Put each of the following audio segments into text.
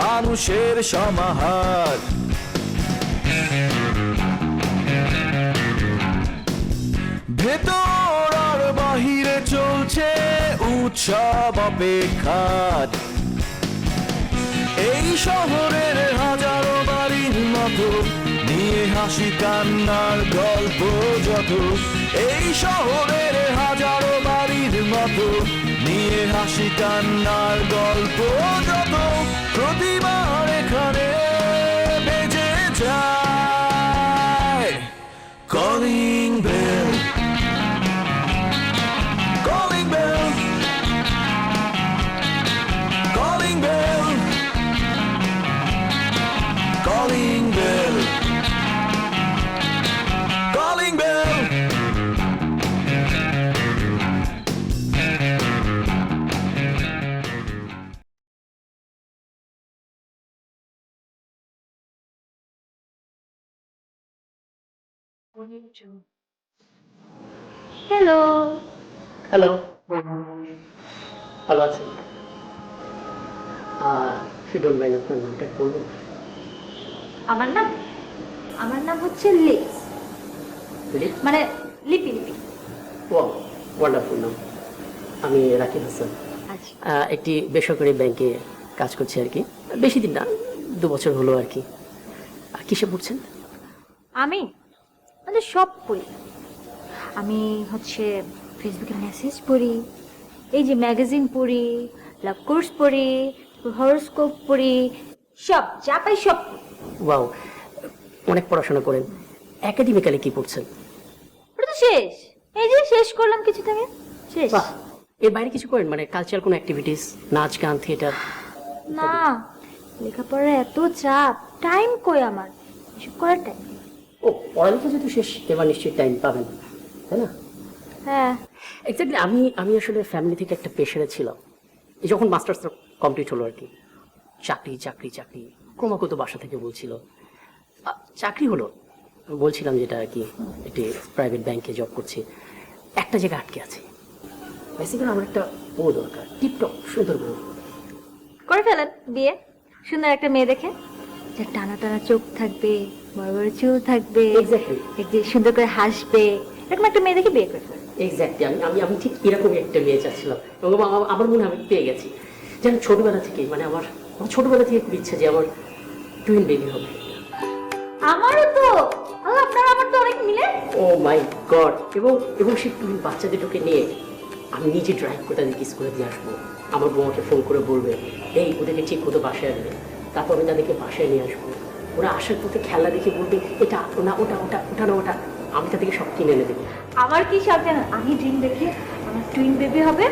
মানুষের সমাহার। ভেতর আর বাহিরে চলছে উৎসব অপেক্ষার। এই শহরের হাজারো বাড়ির মতো নিয়ে হাসি কান্নার গল্প যত। এই শহরের হাজারো বাড়ির মতো নিয়ে হাসি কান্নার গল্প যত। প্রতিবার এখানে বেজে যায় calling bell, calling bell, calling bell, calling bell, calling bell. Hello. Hello, ভালো আছেন? শিডুল ভাই, আপনার নামটা বলুন। আমার নাম হচ্ছে লিপস, মানে লিপি লিপি। ওয়াও, ওয়ান্ডারফুল নাম। আমি রাকিব হাসান, আচ্ছা, একটি বেসরকারি ব্যাংকে কাজ করছি আর কি। বেশি দিন না, 2 বছর হলো আর কি। কিসে পড়ছেন? আমি সব পড়ি। আমি হচ্ছে ফেসবুকে মেসেজ পড়ি, এই যে ম্যাগাজিন পড়ি, লাভ কোর্স পড়ি, হরোস্কোপ পড়ি, সব যা পাই সব পড়ি। ওয়াও, অনেক পড়াশোনা করেন। একাডেমিক্যালি কি পড়ছেন? ওটা তো শেষ, এই যে শেষ করলাম কিছু থেকে, শেষ। বাহ, এর বাইরে কিছু করেন, মানে কালচারাল কোনো অ্যাক্টিভিটিস, নাচ গান, থিয়েটার? না, লেখাপড়ার এত চাপ, টাইম কই আমার এসব করার টাইম। ও, পড়ালেখা যেহেতু শেষ, এবার নিশ্চয়ই টাইম পাবেন, তাই না? হ্যাঁ, এক্স্যাক্টলি। আমি আসলে ফ্যামিলি থেকে একটা প্রেশারে ছিলাম। এই যখন মাস্টার্স কমপ্লিট হলো আর কি, চাকরি চাকরি চাকরি ক্রমাগত বাসা থেকে বলছিল। চাকরি হলো, বলছিলাম যেটা আর কি, একটি প্রাইভেট ব্যাংকে জব করছি। একটা জায়গায় আটকে আছে। বেসিক্যালি আমার একটা বউ দরকার, টিপটপ সুন্দর বউ। করে ফেলেন বিয়ে, সুন্দর একটা মেয়ে দেখে, যার টানা টানা চোখ থাকবে, বড় বড় চুল থাকবে, এক্স্যাক্টলি একটু সুন্দর করে হাসবে, এরকম একটা মেয়ে দেখে বিয়ে করে ফেলেন। এক্স্যাক্টলি। আমি ঠিক এরকমই একটা মেয়ে চাচ্ছিলাম, এবং আমার মনে হয় আমি পেয়ে গেছি। যেন ছোটবেলা থেকেই, মানে আমার ছোটবেলা থেকে খুব ইচ্ছা যে আমার টুইন বেবি হবে। আমারও তো। আল্লাহ, আপনার আমার তো অনেক মিলে। ও মাই গড। এবং সেই টুইন বাচ্চা দুটোকে নিয়ে আমি নিজে ড্রাইভ করে তাদেরকে স্কুলে দিয়ে আসবো। আমার বউকে ফোন করে বলবে, এই ওদেরকে ঠিক মতো বাসায় আনবে। তারপর আমি তাদেরকে বাসায় নিয়ে আসবো। ওরা আসার পথে খেলা দেখে বলবে, এটা না ওটা, ওটা ওটা না ওটা। আমি তাদেরকে সব কিনে এনে দেবো। আমার কি শখ জানেন, আমি ড্রিম দেখি আমার টুইন বেবি হবে,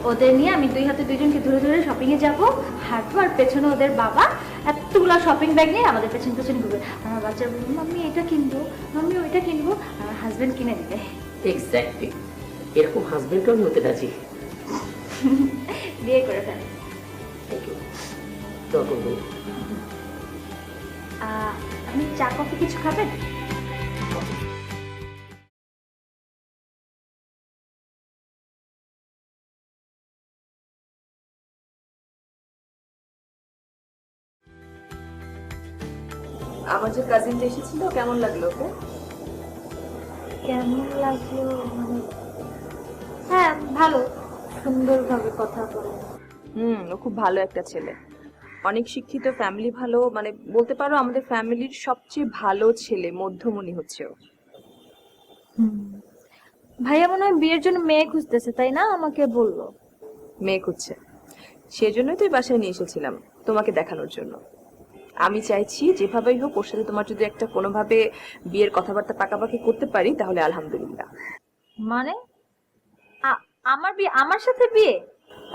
ওদের নিয়ে আমি দুই হাতে দুইজনকে ধরে ধরে শপিং এ যাবো, হাঁটবো, আর পেছনে ওদের বাবা এতগুলো শপিং ব্যাগ নিয়ে আমাদের পেছন পেছন ঘুরবে। আমার বাচ্চা বলবো, মাম্মি এটা কিনবো, মাম্মি ওইটা কিনবো, আমার হাজবেন্ড কিনে দিবে। এক্স্যাক্টলি, এরকম হাজবেন্ডও আমি হতে রাজি। বিয়ে করে ফেলে। থ্যাংক ইউ, দোয়া করবেন। আপনি চা কফি কিছু খাবেন? আমার যে কাজিনটা এসেছিল, কেমন লাগলো ওকে? কেমন লাগলো মানে, হ্যাঁ ভালো, সুন্দরভাবে কথা বলে। ও খুব ভালো একটা ছেলে, অনেক শিক্ষিত, ফ্যামিলি ভালো, মানে বলতে পারো আমাদের ফ্যামিলির সবচেয়ে ভালো ছেলে, মধ্যমণি হচ্ছে ও। ভাইয়া মনে হয় বিয়ের জন্য মেয়ে খুঁজতেছে, তাই না? আমাকে বললো মেয়ে খুঁজছে, সেজন্যই তো এই বাসায় নিয়ে এসেছিলাম, তোমাকে দেখানোর জন্য। আমি চাইছি যেভাবেই হোক ওর সাথে তোমার যদি একটা কোনোভাবে বিয়ের কথাবার্তা পাকাপাকি করতে পারি তাহলে আলহামদুলিল্লাহ। মানে আমার বিয়ে, আমার সাথে বিয়ে?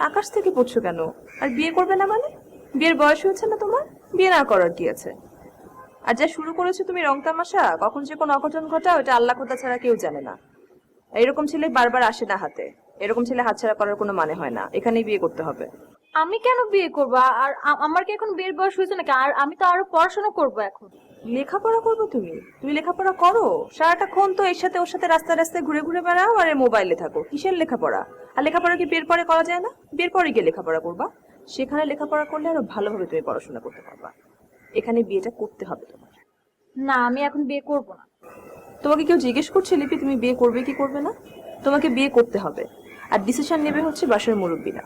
আকাশ থেকে পড়ছো কেন? আর বিয়ে করবে না মানে? বিয়ের বয়স হয়েছে না তোমার? বিয়ে না করার কি আছে? আর যা শুরু করেছো তুমি রং তামাশা, কখন যে কোনো অঘটন ঘটা ওটা আল্লাহ খোদা ছাড়া কেউ জানে না। এরকম ছেলে বারবার আসে না হাতে, এরকম ছেলে হাতছাড়া করার কোনো মানে হয় না, এখানেই বিয়ে করতে হবে। আমি কেন বিয়ে করবো? আর আমার কি এখন বিয়ের বয়স হয়েছে নাকি? আর আমি তো আরো পড়াশোনা করবো এখন। লেখাপড়া করবো তুমি? তুমি লেখাপড়া করো? সারাটাক্ষণ তো এর সাথে ওর সাথে রাস্তায় রাস্তায় ঘুরে ঘুরে বেড়াও আর মোবাইলে থাকো, কিসের লেখাপড়া? আর লেখাপড়া কি বিয়ের পরে করা যায় না? বিয়ের পরে গিয়ে লেখাপড়া করবা? সেখানে লেখাপড়া করলে আরো ভালোভাবে তুমি পড়াশোনা করতে পারবা। এখানে বিয়েটা করতে হবে তোমার। না, আমি এখন বিয়ে করব না। তোমাকে কেউ জিজ্ঞেস করছে লিপি তুমি বিয়ে করবে কি করবে না? তোমাকে বিয়ে করতে হবে, আর ডিসিশন নেবে হচ্ছে বাসার মুরব্বীরা।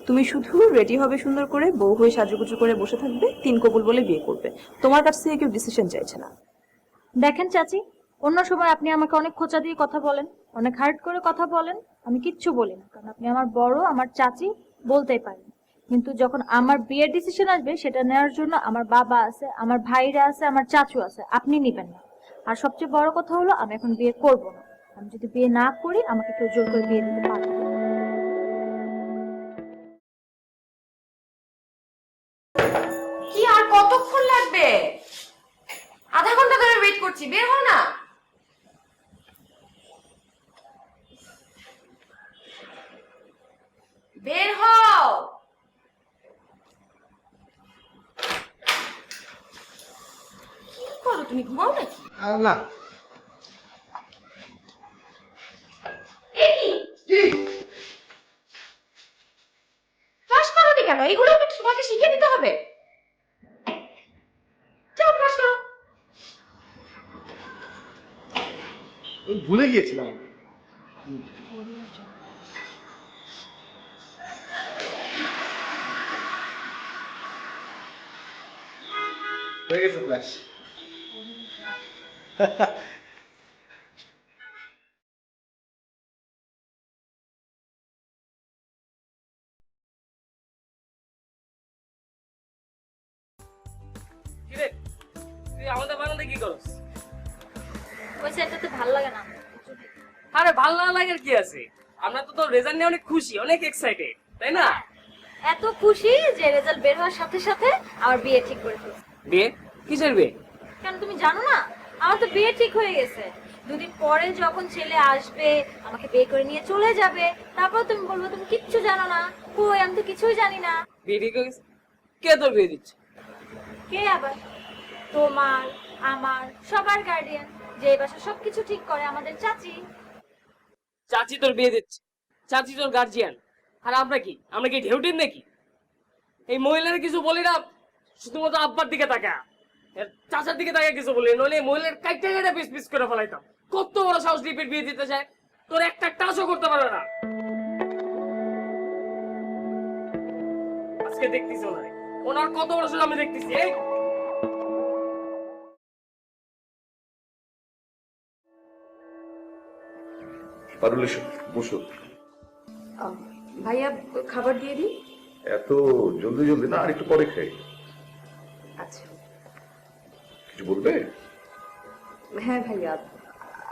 তুমি শুধু রেডি হবে সুন্দর করে, বউ হয়ে সাজুগুজু করে বসে থাকবে, তিন কবুল বলে বিয়ে করবে। তোমার কাছ থেকে কেউ ডিসিশন চাইছে না। দেখেন চাচি, অন্য সময় আপনি আমাকে অনেক খোঁচা দিয়ে কথা বলেন, অনেক হার্ট করে কথা বলেন, আমি কিচ্ছু বলি না, কারণ আপনি আমার বড়, আমার চাচি, বলতেই পারেন। কিন্তু যখন আমার বিয়ের ডিসিশন আসবে, সেটা নেওয়ার জন্য আমার বাবা আছে, আমার ভাইরা আছে, আমার চাচু আছে, আপনি নিবেন না। আর সবচেয়ে বড় কথা হলো, আমি এখন বিয়ে করব না। আমি যদি বিয়ে না করি, আমাকে কেউ জোর করে বিয়ে দিতে পারবে না। কি আর কতক্ষণ লাগবে? আধা ঘন্টা ধরে ওয়েট করছি, বের হও না। বের হও। কি করো তুমি, ঘুমাও নাকি? না ক্লাস করোনি কেন? এগুলো তোমাকে শিখে দিতে হবে। যাও ক্লাস করো। ভুলে গিয়েছিলাম। হয়ে গেছে ক্লাস। কিরে তুই আমাদের বানাতে কি করস? ওই সেটাতে ভালো লাগে না। আরে ভালো না লাগার কি আছে, আমরা তো তোর রেজাল্ট নিয়ে অনেক খুশি, অনেক এক্সাইটেড, তাই না? এত খুশি যে রেজাল্ট বের হওয়ার সাথে সাথে আমার বিয়ে ঠিক করে ফেলছি। বিয়ে? কিসের বিয়ে? কেন তুমি জানো না? আমার তো বিয়ে ঠিক হয়ে গেছে। দুদিন পরে যখন ছেলে আসবে, আমাকে বিয়ে করে নিয়ে চলে যাবে, তারপর তুমি বলবো তুমি কিচ্ছু জানো না। কই, আমি তো কিছুই জানি না। বিয়ে ঠিক হয়ে গেছে? কে তোর বিয়ে দিচ্ছে? কে আবার? তোমার, আমার, সবার গার্ডিয়ান, যে বাসা সবকিছু ঠিক করে, আমাদের চাচি। চাচি তোর বিয়ে দিচ্ছে, চাচি তোর গার্জিয়ান। আর আমরা কি ঢেউটিন নাকি? এই মহিলারা কিছু বলি না, শুধুমাত্র আব্বার দিকে তাকা, চাচার দিকে তাকা কিছু বলি, নইলে এই মহিলার কাইটা কাইটা পিস পিস করে ফেলাইতাম। কত বড় সাহস লিপির বিয়ে দিতে চায়, তোর একটা টাচও করতে পারবে না। আজকে দেখতেছি ওনার কত বড় সাহস আমি দেখতেছি। এই পারুল এসো, বসো। ভাইয়া খাবার দিয়ে দিই। এত জলদি জলদি না, আর একটু পরে খাই। আচ্ছা। কিছু বলবে? হ্যাঁ ভাইয়া,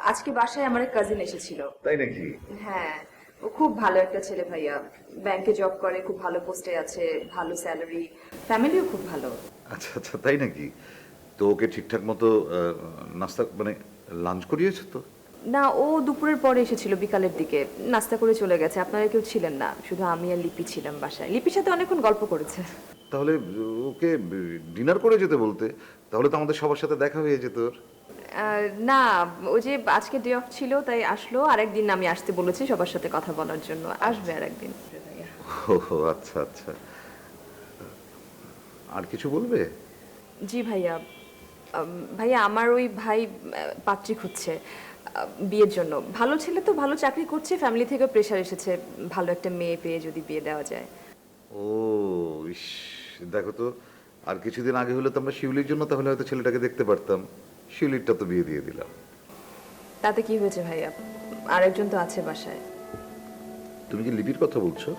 আজকে বাসায় আমার এক কাজিন এসেছিল। তাই নাকি? হ্যাঁ, ও খুব ভালো একটা ছেলে ভাইয়া, ব্যাংকে জব করে, খুব ভালো পোস্টে আছে, ভালো স্যালারি, ফ্যামিলিও খুব ভালো। আচ্ছা আচ্ছা, তাই নাকি? তো ওকে ঠিকঠাক মতো নাস্তা মানে লাঞ্চ করিয়েছো তো? না, ও দুপুরের পরে এসেছিল, বিকালের দিকে নাস্তা করে চলে গেছে। আপনারা কেউ ছিলেন না, শুধু আমি আর লিপি ছিলাম বাসায়। লিপির সাথে অনেকক্ষণ গল্প করেছে। তাহলে ওকে ডিনার করে যেতে বলতে, তাহলে তো আমাদের সবার সাথে দেখা হয়ে যেত। না, ও যে আজকে ডে অফ ছিল তাই আসলো। আরেকদিন আমি আসতে বলেছি সবার সাথে কথা বলার জন্য, আসবে আরেকদিন। ও আচ্ছা আচ্ছা, আর কিছু বলবে? জি ভাইয়া, ভাইয়া আমার ওই ভাই পাত্রী খুঁজছে বিয়ের জন্য। ভালো ছেলে তো, ভালো চাকরি করছে, ফ্যামিলি থেকে প্রেশার এসেছে, ভালো একটা মেয়ে পেয়ে যদি বিয়ে দেওয়া যায়। ও ইস, দেখো তো, আর কিছুদিন আগে হলে তো আমরা শিউলির জন্য তাহলে হয়তো ছেলেটাকে দেখতে পারতাম। শিউলিরটা তো বিয়ে দিয়ে দিলাম। তাতে কি হয়েছে ভাইয়া, আরেকজন তো আছে বাসায়। তুমি কি লিপির কথা বলছো?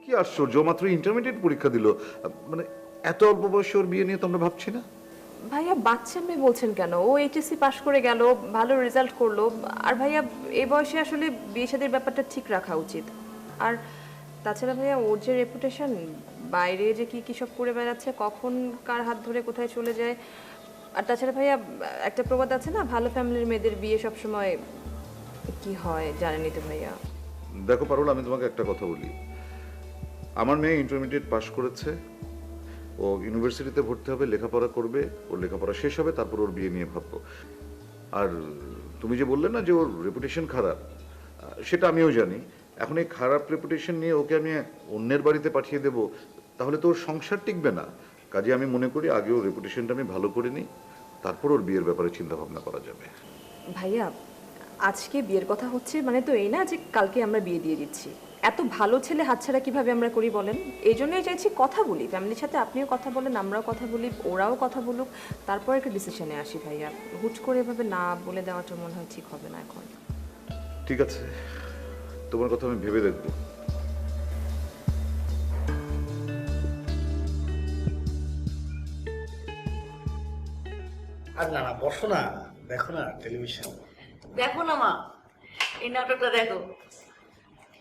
কি আশ্চর্য, মাত্র ইন্টারমিডিয়েট পরীক্ষা দিল, মানে এত অল্প বয়সে ওর বিয়ে নিয়ে তো আমরা ভাবছি না। ভাইয়া বাচ্চা মেয়ে বলছেন কেন? ও এইচএসসি পাশ করে গেল, ভালো রেজাল্ট করলো। আর ভাইয়া এই বয়সে আসলে বিয়ে শাদীর ব্যাপারটা ঠিক রাখা উচিত। আর তাছাড়া ভাইয়া ওর যে রেপুটেশন, বাইরে যে কি কি সব করে বেড়াচ্ছে, কখন কার হাত ধরে কোথায় চলে যায়। আর তাছাড়া ভাইয়া একটা প্রবাদ আছে না, ভালো ফ্যামিলির মেয়েদের বিয়ে সব সময় কি হয় জানেনই তো ভাইয়া। দেখো পারুল, আমি তোমাকে একটা কথা বলি। আমার মেয়ে ইন্টারমিডিয়েট পাশ করেছে, ও ইউনিভার্সিটিতে ভর্তি হবে, লেখাপড়া করবে, ওর লেখাপড়া শেষ হবে, তারপর ওর বিয়ে নিয়ে ভাববো। আর তুমি যে বললে না যে ওর রেপুটেশন খারাপ, সেটা আমিও জানি। এখন এই খারাপ রেপুটেশন নিয়ে ওকে আমি অন্যের বাড়িতে পাঠিয়ে দেব, তাহলে তো ওর সংসার টিকবে না। কাজে আমি মনে করি আগে ওর রেপুটেশনটা আমি ভালো করে নিই, তারপর ওর বিয়ের ব্যাপারে চিন্তা ভাবনা করা যাবে। ভাইয়া আজকে বিয়ের কথা হচ্ছে মানে তো এই না যে কালকে আমরা বিয়ে দিয়ে দিচ্ছি। এত ভালো ছেলে হাতছাড়া কিভাবে আমরা করি বলেন? এই জন্যই চাইছি কথা বলি, ফ্যামিলির সাথে আপনিও কথা বলেন, আমরাও কথা বলি, ওরাও কথা বলুক, তারপর একটা ডিসিশনে আসি ভাইয়া। হুট করে এভাবে না বলে দেওয়াটা মনে হয় ঠিক হবে না এখন। ঠিক আছে, তোমার কথা আমি ভেবে দেখবো। আর না না বসো না, দেখো না টেলিভিশন। দেখো না মা, এই নাটকটা দেখো।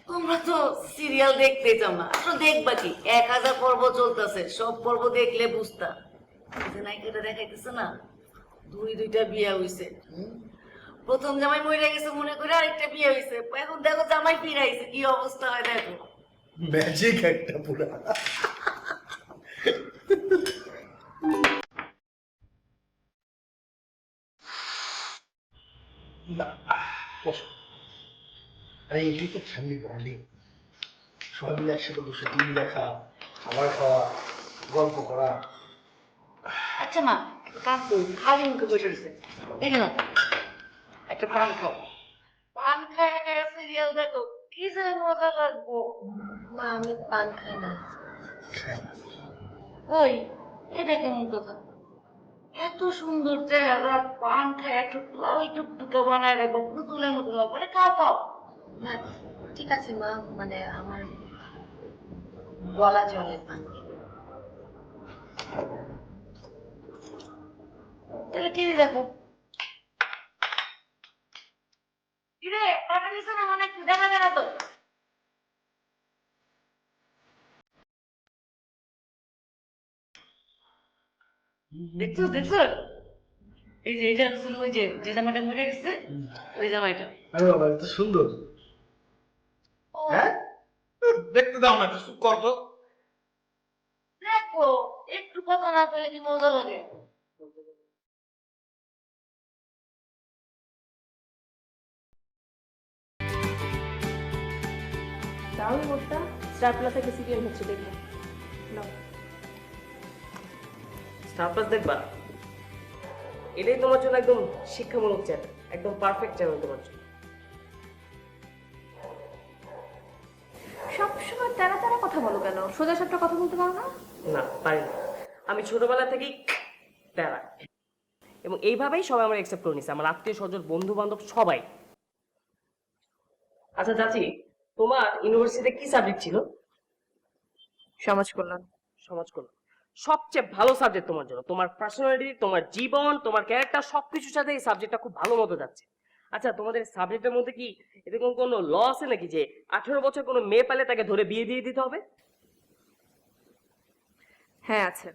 তোমরা তো সিরিয়াল দেখতেই চাও না, আসলে দেখবা কি, 1000 পর্ব চলতেছে, সব পর্ব দেখলে বুঝতা। নায়িকাটা দেখাইতেছে না, দুইটা বিয়ে হইছে। প্রথম জামাই মরে গেছে মনে করে আরেকটা বিয়ে হইছে, এখন দেখো জামাই ফিরাইছে, কি অবস্থা হয় দেখো। ম্যাজিক একটা পুরা। না, বসো। আরে এটাই তো ফ্যামিলি বন্ডিং, সবাই মিলে একসাথে বসে টিভি দেখা, খাবার খাওয়া, গল্প করা। আচ্ছা মা, কাকু খালি মুখে বসে রয়েছে, দেখে না একটা পান খাও। পান খায় সিরিয়াল দেখো, কি যে মজা লাগবো। মা আমি পান খাই না। ওই এটা কেমন কথা? এত সুন্দর চেহারা, পান খায় একটু লাউ টুকটুকে বানায় রাখবো, পুতুলের মতো বলে খাও খাও। না ঠিক আছে মা, মানে আমার গলা জলে পান। তাহলে টিভি দেখো। কিরে পাটা দিছে না, মানে দেখা যায় না তো। দেখছো দেখছো, এই যে এটা আসলে ওই যে যে জামাইটা মরে গেছে, ওই জামাইটা। আরে বাবা এত সুন্দর। ও হ্যাঁ দেখতে দাও না, একটু করবো। দেখো, একটু কথা না পেলে কি মজা লাগে। তাহলে মোটটা স্টার প্লাস একটা সিরিয়াল হচ্ছে, দেখবে নাও। স্টার প্লাস দেখবা? এটাই তোমার জন্য একদম শিক্ষামূলক চ্যানেল, একদম পারফেক্ট চ্যানেল তোমার জন্য। সবসময় তেরা তেরা কথা বলো কেন? সোজা সাপটা কথা বলতে পারো না? না পারি না, আমি ছোটবেলা থেকেই তেরা, এবং এইভাবেই সবাই আমার অ্যাকসেপ্ট করে নিছে, আমার আত্মীয় স্বজন বন্ধু বান্ধব সবাই। আচ্ছা চাচি, তোমার ইউনিভার্সিটিতে কি সাবজেক্ট ছিল? সমাজ কল্যাণ। সমাজ কল্যাণ সবচেয়ে ভালো সাবজেক্ট তোমার জন্য, তোমার পার্সোনালিটি, তোমার জীবন, তোমার ক্যারেক্টার সবকিছুর সাথে এই সাবজেক্টটা খুব ভালো মতো যাচ্ছে। আচ্ছা তোমাদের সাবজেক্টের মধ্যে কি এরকম কোনো ল আছে নাকি যে 18 বছর কোনো মেয়ে পেলে তাকে ধরে বিয়ে দিয়ে দিতে হবে? হ্যাঁ আছে।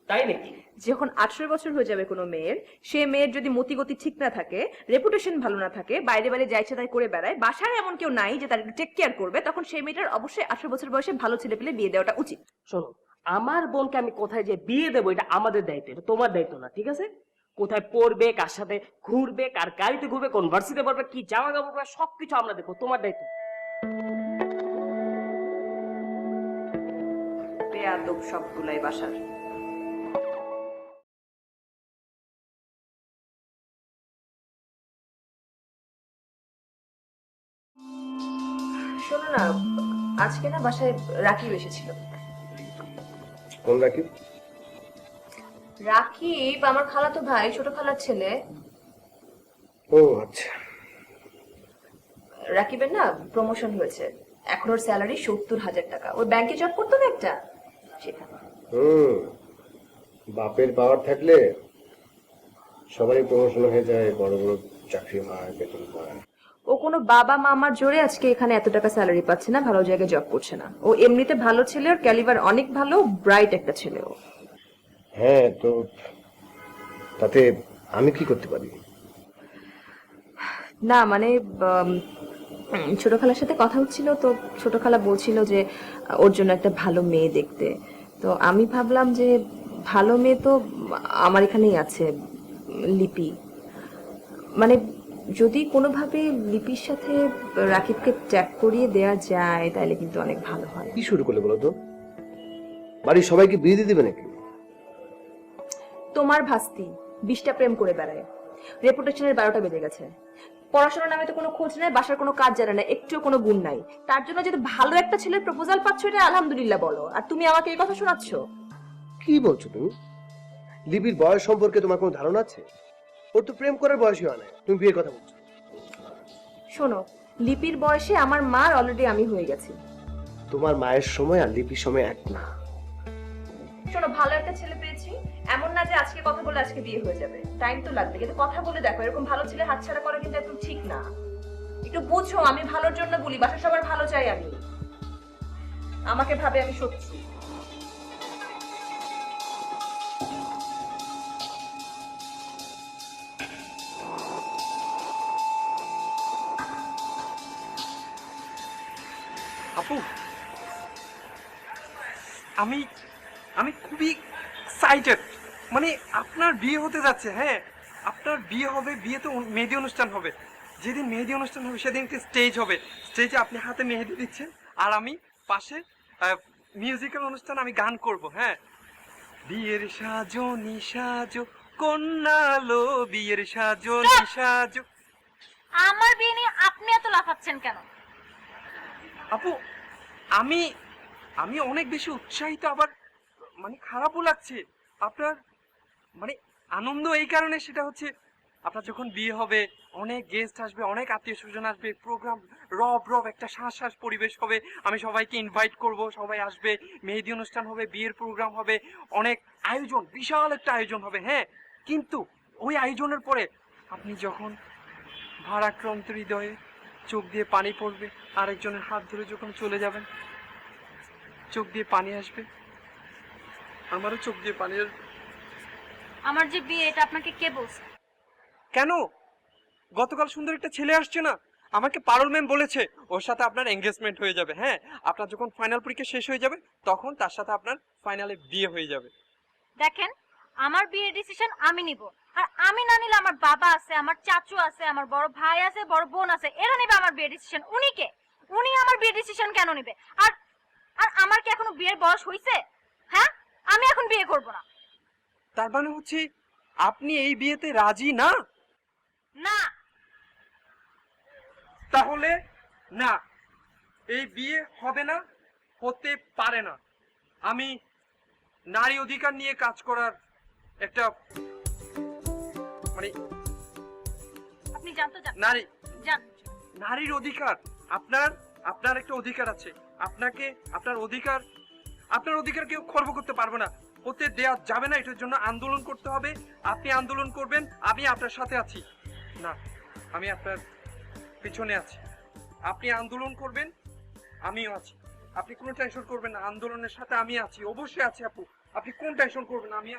তাই নাকি? যখন 18 বছর হয়ে যাবে কোনো মেয়ের, সে মেয়ের যদি মতিগতি ঠিক না থাকে, রেপুটেশন ভালো না থাকে, বাইরে বাইরে যা ইচ্ছা তাই করে বেড়ায়, বাসায় এমন কেউ নাই যে তার একটু টেক কেয়ার করবে, তখন সেই মেয়েটার অবশ্যই 18 বছর বয়সে ভালো ছেলে পেলে বিয়ে দেওয়াটা উচিত। শোনো, আমার বোনকে আমি কোথায় যে বিয়ে দেবো এটা আমাদের দায়িত্ব, এটা তোমার দায়িত্ব না, ঠিক আছে? কোথায় পড়বে, কার সাথে ঘুরবে, কার গাড়িতে ঘুরবে, কোন ভার্সিটিতে পড়বে, কি জামা কাপড় পরবে, সবকিছু আমরা দেখবো, তোমার দায়িত্ব। বেয়াদব সবগুলাই বাসার। শোনো না, আজকে না বাসায় রাকিব এসেছিল। কোন রাকিব? রাকিব আমার খালাতো ভাই, ছোট খালার ছেলে। ও আচ্ছা। রাকিবের না প্রমোশন হয়েছে, এখন ওর স্যালারি 70,000 টাকা। ওর ব্যাংকে জব করতো না একটা, সেখানে। বাপের পাওয়ার থাকলে সবারই প্রমোশন হয়ে যায়, বড় বড় চাকরি হয়, বেতন পায়। ও কোনো বাবা মামার জোরে আজকে এখানে এত টাকা স্যালারি পাচ্ছে না, ভালো জায়গায় জব করছে না। ও এমনিতে ভালো ছেলে, ওর ক্যালিবার অনেক ভালো, ব্রাইট একটা ছেলে ও। হ্যাঁ, তো তাতে আমি কি করতে পারি? না মানে ছোট খালার সাথে কথা হচ্ছিল, তো ছোট খালা বলছিল যে ওর জন্য একটা ভালো মেয়ে দেখতে। তো আমি ভাবলাম যে ভালো মেয়ে তো আমার এখানেই আছে, লিপি। মানে যদি কোনোভাবে লিপির সাথে রাকিবকে ট্যাগ করিয়ে দেয়া যায় তাহলে কিন্তু অনেক ভালো হয়। কি শুরু করলে বলো তো? বাড়ির সবাইকে বিয়ে দিয়ে দিবে নাকি? তোমার ভাস্তি 20টা প্রেম করে বেড়ায়, রেপুটেশনের 12টা বেজে গেছে, পড়াশোনার নামে তো কোনো খোঁজ নাই, বাসার কোনো কাজ জানে না, একটুও কোনো গুণ নাই, তার জন্য যদি ভালো একটা ছেলের প্রপোজাল পাচ্ছ এটা আলহামদুলিল্লাহ বলো, আর তুমি আমাকে এই কথা শোনাচ্ছ? কি বলছো তুমি? লিপির বয়স সম্পর্কে তোমার কোনো ধারণা আছে? ওর তো প্রেম করার বয়সই হয় না, তুমি বিয়ের কথা বলছো? শোনো, লিপির বয়সে আমার মার অলরেডি আমি হয়ে গেছি। তোমার মায়ের সময় আর লিপির সময় এক না। শোনো, ভালো একটা ছেলে পেয়েছি, এমন না যে আজকে কথা বলে আজকে বিয়ে হয়ে যাবে, টাইম তো লাগবে, কিন্তু কথা বলে দেখো, এরকম ভালো ছেলে হাতছাড়া করা কিন্তু একদম ঠিক না। একটু বুঝো, আমি ভালোর জন্য বলি, বাসার সবার ভালো চাই আমি, আমাকে ভাবে আমি শত্রু। আপু, আমি আমি খুবই এক্সাইটেড, মানে আপনার বিয়ে হতে যাচ্ছে। হ্যাঁ, আপনার বিয়ে হবে, বিয়েতে মেহেদি অনুষ্ঠান হবে, যেদিন মেহেদি অনুষ্ঠান হবে সেদিন স্টেজ হবে, স্টেজে আপনি হাতে মেহেদি দিচ্ছেন আর আমি পাশে মিউজিক্যাল অনুষ্ঠান, আমি গান করব। হ্যাঁ, বিয়ের সাজো নিসাজো কন্যালো, বিয়ের সাজো নিসাজো। আমার বিয়ে নিয়ে আপনি এত লাফাচ্ছেন কেন? আপু, আমি আমি অনেক বেশি উৎসাহিত, আবার মানে খারাপও লাগছে। আপনার মানে আনন্দ এই কারণে, সেটা হচ্ছে আপনার যখন বিয়ে হবে অনেক গেস্ট আসবে, অনেক আত্মীয় স্বজন আসবে, প্রোগ্রাম রব একটা শ্বাস পরিবেশ হবে, আমি সবাইকে ইনভাইট করব, সবাই আসবে, মেহেদি অনুষ্ঠান হবে, বিয়ের প্রোগ্রাম হবে, অনেক আয়োজন, বিশাল একটা আয়োজন হবে। হ্যাঁ, কিন্তু ওই আয়োজনের পরে আপনি যখন ভারাক্রান্ত হৃদয়ে চোখ দিয়ে পানি পড়বে, আরেকজনের হাত ধরে যখন চলে যাবেন, চোখ দিয়ে পানি আসবে, আমারও চোখ দিয়ে পানি আসবে। আমার যে বিয়ে, এটা আপনাকে কে বলছে? কেন? গতকাল সুন্দর একটা ছেলে আসছে না, আমাকে পারুল ম্যাম বলেছে ওর সাথে আপনার এঙ্গেজমেন্ট হয়ে যাবে। হ্যাঁ, আপনার যখন ফাইনাল পরীক্ষা শেষ হয়ে যাবে তখন তার সাথে আপনার ফাইনালে বিয়ে হয়ে যাবে। দেখেন, আমার বিয়ের ডিসিশন আমি নিব, আর আমি না নিলে আমার বাবা আছে, আমার চাচু আছে, আমার বড় ভাই আছে, বড় বোন আছে, এরা নেবে আমার বিয়ের ডিসিশন। উনি কে? উনি আমার বিয়ের ডিসিশন কেন নেবে? আর আর আমার কি এখনো বিয়ের বয়স হইছে? হ্যাঁ, আমি এখন বিয়ে করব না। তার মানে হচ্ছে আপনি এই বিয়েতে রাজি না? না। তাহলে না, এই বিয়ে হবে না, হতে পারে না। আমি নারী অধিকার নিয়ে কাজ করার একটা মানে আপনি জানতো নারী জান নারীর অধিকার, আপনার একটা অধিকার আছে, আপনাকে আপনার অধিকার কেউ খর্ব করতে পারবে না, হতে দেয়া যাবে না। এটার জন্য আন্দোলন করতে হবে, আপনি আন্দোলন করবেন, আমি আপনার সাথে আছি। না, আমি আপনার পিছনে আছি, আপনি আন্দোলন করবেন, আমিও আছি, আপনি কোনো টেনশন করবেন না, আন্দোলনের সাথে আমি আছি, অবশ্যই আছি আপু, আপনি কোন টেনশন করবেন না, আমি